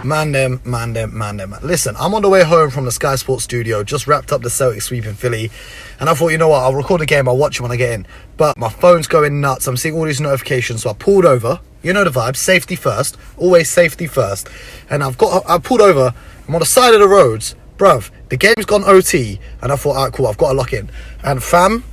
Man. Listen, I'm on the way home from the Sky Sports studio, just wrapped up the Celtics sweep in Philly, and I thought, you know what, I'll record the game, I'll watch it when I get in. But my phone's going nuts, I'm seeing all these notifications, so I pulled over. You know the vibe, safety first, always safety first. And I pulled over, I'm on the side of the roads, bruv, the game's gone OT, and I thought, alright, cool, I've got to lock in. And fam,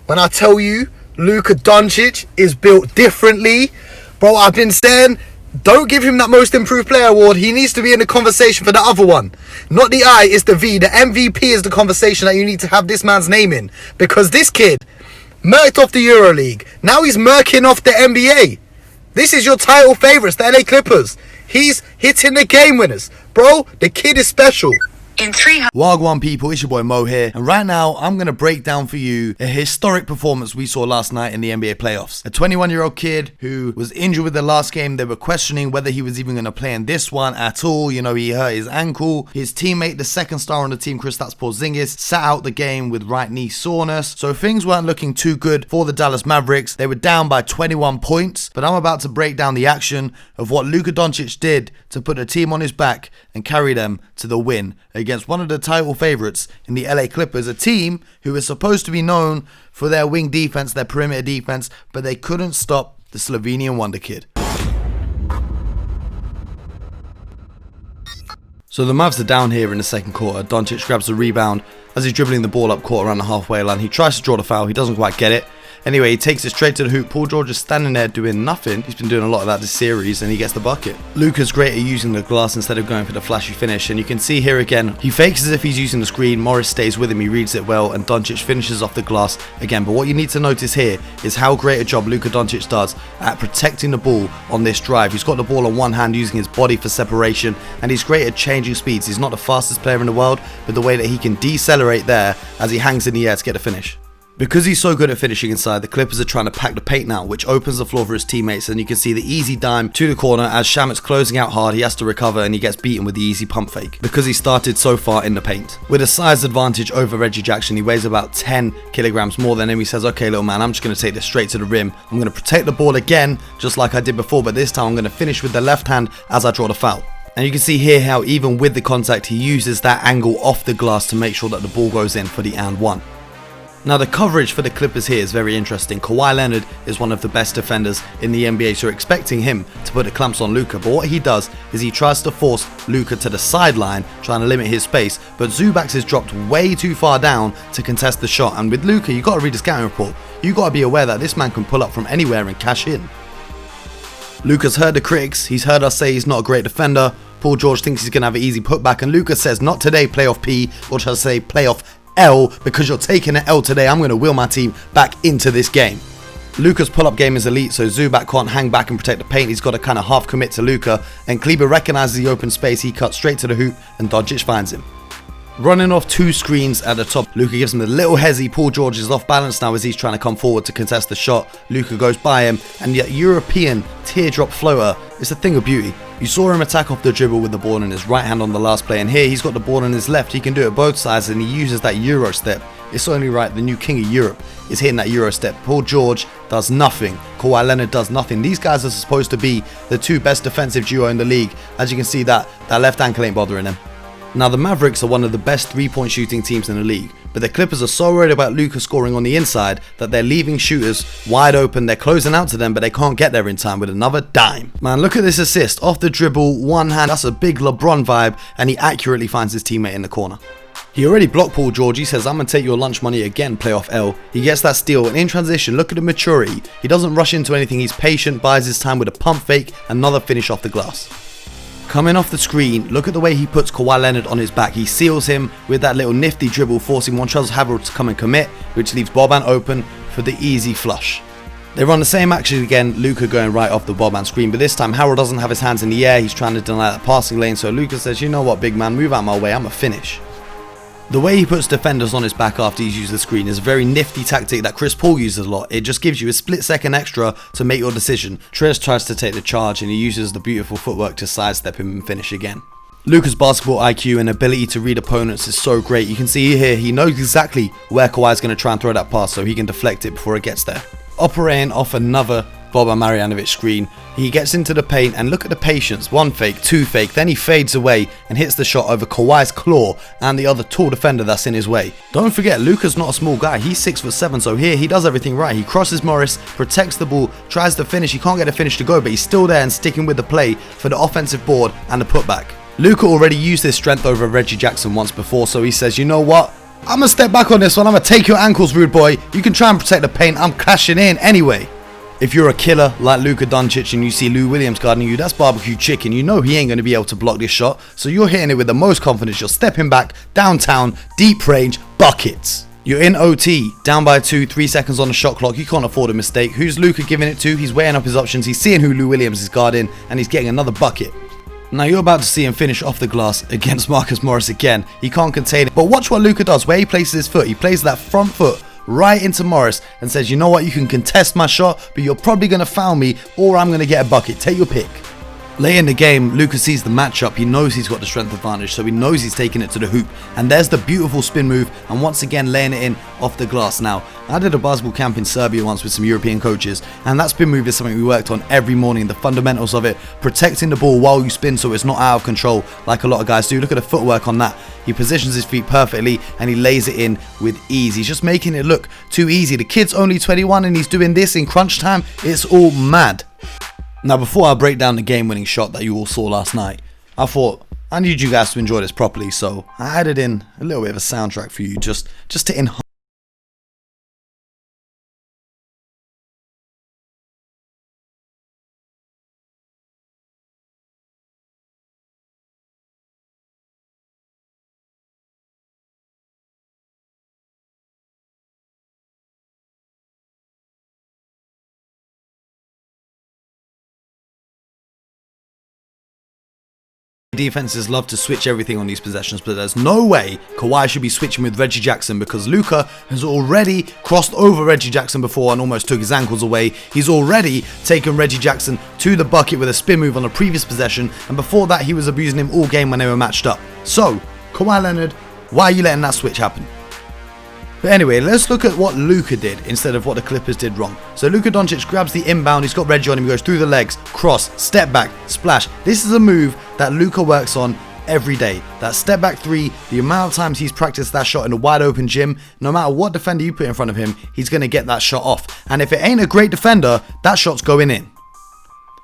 when I tell you, Luka Doncic is built differently, bro, I've been saying, don't give him that most improved player award. He needs to be in the conversation for the other one. Not the I, it's the V. The MVP is the conversation that you need to have this man's name in. Because this kid murked off the EuroLeague. Now he's murking off the NBA. This is your title favourites, the LA Clippers. He's hitting the game winners. Bro, the kid is special. Wagwan people, it's your boy Mo here, and right now I'm going to break down for you a historic performance we saw last night in the NBA playoffs. A 21-year-old kid who was injured with the last game. They were questioning whether he was even going to play in this one at all. You know, he hurt his ankle. His teammate, the second star on the team, Kristaps Porzingis, sat out the game with right knee soreness. So things weren't looking too good for the Dallas Mavericks. They were down by 21 points, but I'm about to break down the action of what Luka Doncic did to put the team on his back and carry them to the win against one of the title favourites in the LA Clippers, a team who is supposed to be known for their wing defense, their perimeter defense, but they couldn't stop the Slovenian wonder kid. So the Mavs are down here in the second quarter. Doncic grabs the rebound as he's dribbling the ball up court around the halfway line. He tries to draw the foul, he doesn't quite get it. Anyway, he takes it straight to the hoop. Paul George is standing there doing nothing. He's been doing a lot of that this series, and he gets the bucket. Luka's great at using the glass instead of going for the flashy finish, and you can see here again, he fakes as if he's using the screen. Morris stays with him, he reads it well, and Doncic finishes off the glass again. But what you need to notice here is how great a job Luka Doncic does at protecting the ball on this drive. He's got the ball on one hand, using his body for separation, and he's great at changing speeds. He's not the fastest player in the world, but the way that he can decelerate there as he hangs in the air to get a finish. Because he's so good at finishing inside, the Clippers are trying to pack the paint now, which opens the floor for his teammates, and you can see the easy dime to the corner as Shamet's closing out hard. He has to recover and he gets beaten with the easy pump fake because he started so far in the paint. With a size advantage over Reggie Jackson, he weighs about 10 kilograms more than him. He says, okay little man, I'm just going to take this straight to the rim. I'm going to protect the ball again, just like I did before, but this time I'm going to finish with the left hand as I draw the foul. And you can see here how even with the contact, he uses that angle off the glass to make sure that the ball goes in for the and one. Now the coverage for the Clippers here is very interesting. Kawhi Leonard is one of the best defenders in the NBA, so you're expecting him to put the clamps on Luka. But what he does is he tries to force Luka to the sideline, trying to limit his space. But Zubac is dropped way too far down to contest the shot. And with Luka, you got to read the scouting report. You got to be aware that this man can pull up from anywhere and cash in. Luka's heard the critics. He's heard us say he's not a great defender. Paul George thinks he's going to have an easy putback. And Luka says, not today, playoff P, or shall I say playoff L, because you're taking an L today. I'm going to wheel my team back into this game. Luka's pull-up game is elite, so Zubac can't hang back and protect the paint. He's got to kind of half commit to Luka, and Kleber recognizes the open space. He cuts straight to the hoop, and Doncic finds him. Running off two screens at the top, Luka gives him a little hezzy. Paul George is off balance now as he's trying to come forward to contest the shot. Luka goes by him, and the European teardrop floater is a thing of beauty. You saw him attack off the dribble with the ball in his right hand on the last play, and here he's got the ball in his left. He can do it both sides, and he uses that Euro step. It's only right, the new king of Europe is hitting that Euro step. Paul George does nothing. Kawhi Leonard does nothing. These guys are supposed to be the two best defensive duo in the league. As you can see, that left ankle ain't bothering him. Now the Mavericks are one of the best three-point shooting teams in the league, but the Clippers are so worried about Luka scoring on the inside that they're leaving shooters wide open. They're closing out to them, but they can't get there in time with another dime. Man, look at this assist. Off the dribble, one hand. That's a big LeBron vibe, and he accurately finds his teammate in the corner. He already blocked Paul George. He says, I'm going to take your lunch money again, playoff L. He gets that steal, and in transition, look at the maturity. He doesn't rush into anything. He's patient, buys his time with a pump fake, another finish off the glass. Coming off the screen, look at the way he puts Kawhi Leonard on his back. He seals him with that little nifty dribble, forcing Montrezl Harrell to come and commit, which leaves Boban open for the easy flush. They run the same action again, Luka going right off the Boban screen, but this time Harrell doesn't have his hands in the air. He's trying to deny that passing lane, so Luka says, you know what, big man, move out my way, I'm a finish. The way he puts defenders on his back after he's used the screen is a very nifty tactic that Chris Paul uses a lot. It just gives you a split second extra to make your decision. Trez tries to take the charge and he uses the beautiful footwork to sidestep him and finish again. Luka's basketball IQ and ability to read opponents is so great. You can see here he knows exactly where Kawhi is going to try and throw that pass so he can deflect it before it gets there. Operating off another Boban Marjanovic screen. He gets into the paint and look at the patience. 1 fake, 2 fake, then he fades away and hits the shot over Kawhi's claw and the other tall defender that's in his way. Don't forget, Luka's not a small guy. He's 6'7", so here he does everything right. He crosses Morris, protects the ball, tries to finish. He can't get a finish to go, but he's still there and sticking with the play for the offensive board and the putback. Luka already used his strength over Reggie Jackson once before, so he says, you know what? I'm going to step back on this one. I'm going to take your ankles, rude boy. You can try and protect the paint. I'm cashing in anyway. If you're a killer like Luka Doncic and you see Lou Williams guarding you, that's barbecue chicken. You know he ain't going to be able to block this shot. So you're hitting it with the most confidence. You're stepping back, downtown, deep range, buckets. You're in OT, down by 2, 3 seconds on the shot clock. You can't afford a mistake. Who's Luka giving it to? He's weighing up his options. He's seeing who Lou Williams is guarding and he's getting another bucket. Now you're about to see him finish off the glass against Marcus Morris again. He can't contain it. But watch what Luka does, where he places his foot. He places that front foot right into Morris and says, you know what, you can contest my shot, but you're probably going to foul me or I'm going to get a bucket. Take your pick. Late in the game, Luka sees the matchup. He knows he's got the strength advantage, so he knows he's taking it to the hoop. And there's the beautiful spin move, and once again laying it in off the glass. Now, I did a basketball camp in Serbia once with some European coaches, and that spin move is something we worked on every morning. The fundamentals of it, protecting the ball while you spin so it's not out of control like a lot of guys do. Look at the footwork on that. He positions his feet perfectly, and he lays it in with ease. He's just making it look too easy. The kid's only 21, and he's doing this in crunch time. It's all mad. Now, before I break down the game-winning shot that you all saw last night, I thought I need you guys to enjoy this properly, so I added in a little bit of a soundtrack for you just to enhance. Defenses love to switch everything on these possessions, but there's no way Kawhi should be switching with Reggie Jackson because Luka has already crossed over Reggie Jackson before and almost took his ankles away. He's already taken Reggie Jackson to the bucket with a spin move on a previous possession, and before that he was abusing him all game when they were matched up. So, Kawhi Leonard, why are you letting that switch happen? But anyway, let's look at what Luka did instead of what the Clippers did wrong. So Luka Doncic grabs the inbound, he's got Reggie on him, he goes through the legs, cross, step back, splash. This is a move that Luka works on every day. That step back 3, the amount of times he's practiced that shot in a wide open gym, no matter what defender you put in front of him, he's going to get that shot off. And if it ain't a great defender, that shot's going in.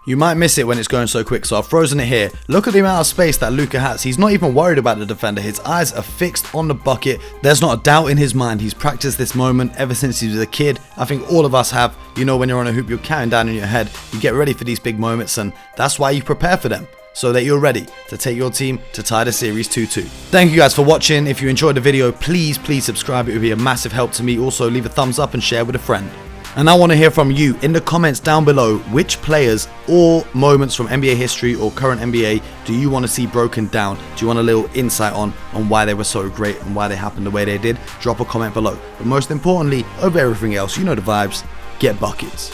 You might miss it when it's going so quick, so I've frozen it here. Look at the amount of space that Luka has. He's not even worried about the defender. His eyes are fixed on the bucket. There's not a doubt in his mind. He's practiced this moment ever since he was a kid. I think all of us have. You know, when you're on a hoop, you're counting down in your head. You get ready for these big moments, and that's why you prepare for them, so that you're ready to take your team to tie the series 2-2. Thank you guys for watching. If you enjoyed the video, please subscribe. It would be a massive help to me. Also, leave a thumbs up and share with a friend. And I want to hear from you in the comments down below. Which players or moments from NBA history or current NBA do you want to see broken down? Do you want a little insight on why they were so great and why they happened the way they did? Drop a comment below. But most importantly, over everything else, you know the vibes, get buckets.